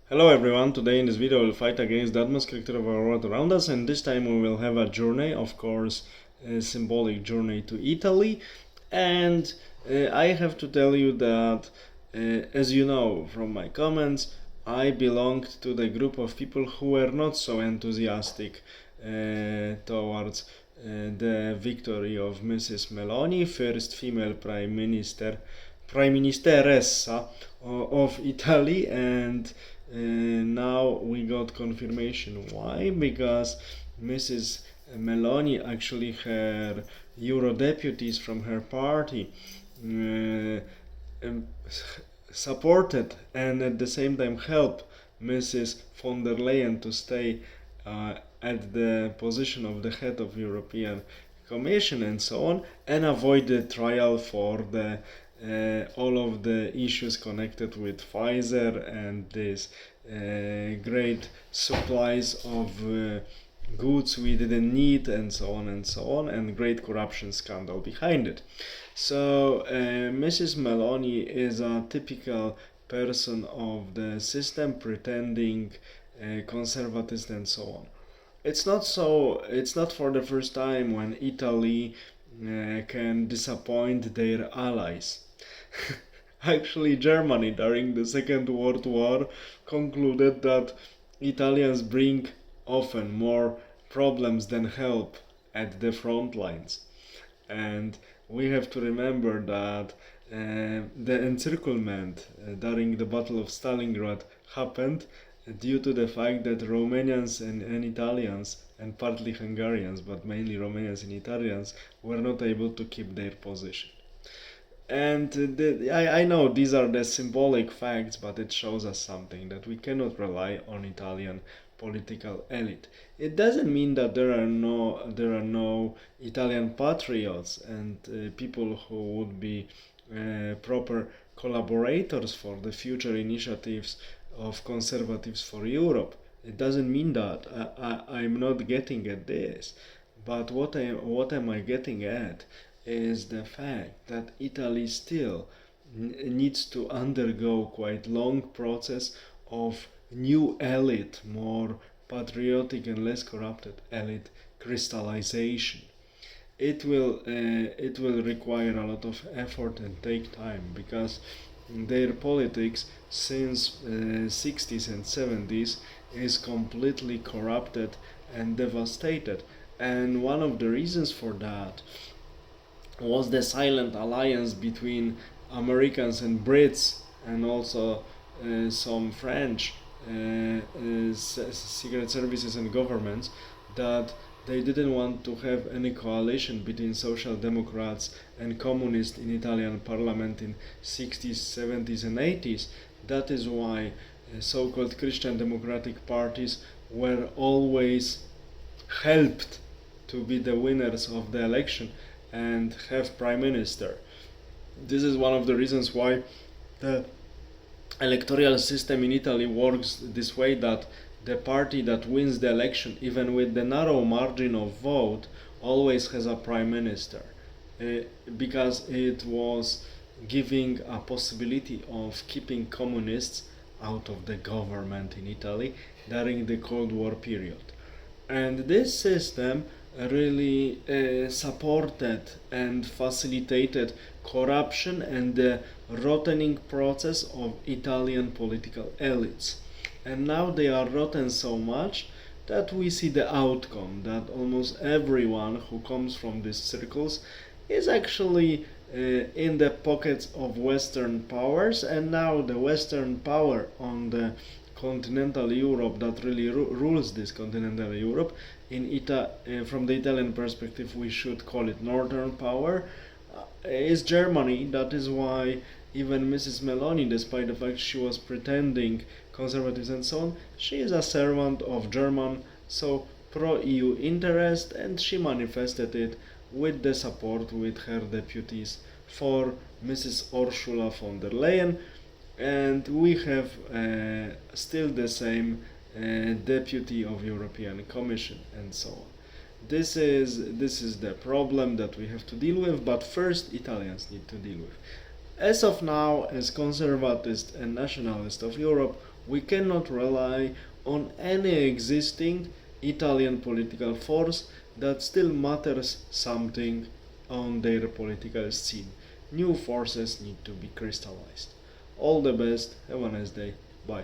Hello everyone, today in this video we'll fight against the atmospheric of our world around us, and this time we will have a journey, of course, a symbolic journey to Italy. And I have to tell you that, as you know from my comments, I belonged to the group of people who were not so enthusiastic towards the victory of Mrs. Meloni, first female Prime Ministeressa of Italy, and now we got confirmation. Why? Because Mrs. Meloni, actually her Euro deputies from her party, uh, um, supported and at the same time helped Mrs. von der Leyen to stay at the position of the head of European Commission and so on, and avoid the trial for the all of the issues connected with Pfizer and this great supplies of goods we didn't need and so on, and great corruption scandal behind it. So Mrs. Meloni is a typical person of the system, pretending conservatist and so on. It's not for the first time when Italy can disappoint their allies. Actually, Germany during the Second World War concluded that Italians bring often more problems than help at the front lines. And we have to remember that the encirclement during the Battle of Stalingrad happened due to the fact that Romanians and Italians, and partly Hungarians, but mainly Romanians and Italians, were not able to keep their position. And I know these are the symbolic facts, but it shows us something, that we cannot rely on Italian political elite. It doesn't mean that there are no Italian patriots and people who would be proper collaborators for the future initiatives of conservatives for Europe. It doesn't mean that I'm not getting at this, but what am I getting at is the fact that Italy still needs to undergo quite long process of new elite, more patriotic and less corrupted elite crystallization. It will require a lot of effort and take time, because their politics since 60s and 70s is completely corrupted and devastated, and one of the reasons for that was the silent alliance between Americans and Brits, and also some French secret services and governments, that they didn't want to have any coalition between social democrats and communists in Italian parliament in 60s, 70s and 80s. That is why so-called Christian democratic parties were always helped to be the winners of the election and have prime minister. This is one of the reasons why the electoral system in Italy works this way, that the party that wins the election, even with the narrow margin of vote, always has a prime minister, because it was giving a possibility of keeping communists out of the government in Italy during the Cold War period. And this system really supported and facilitated corruption and the rottening process of Italian political elites. And now they are rotten so much that we see the outcome, that almost everyone who comes from these circles is actually in the pockets of Western powers, and now the Western power on the continental Europe that really rules this continental Europe. From the Italian perspective, we should call it Northern power, is Germany. That is why even Mrs. Meloni, despite the fact she was pretending conservatives and so on, she is a servant of German, so pro-EU interest, and she manifested it with the support with her deputies for Mrs. Ursula von der Leyen. And we have still the same deputy of European Commission and so on. This is the problem that we have to deal with, but first Italians need to deal with. As of now, as conservatists and nationalists of Europe, we cannot rely on any existing Italian political force that still matters something on their political scene. New forces need to be crystallized. All the best, have a nice day, bye.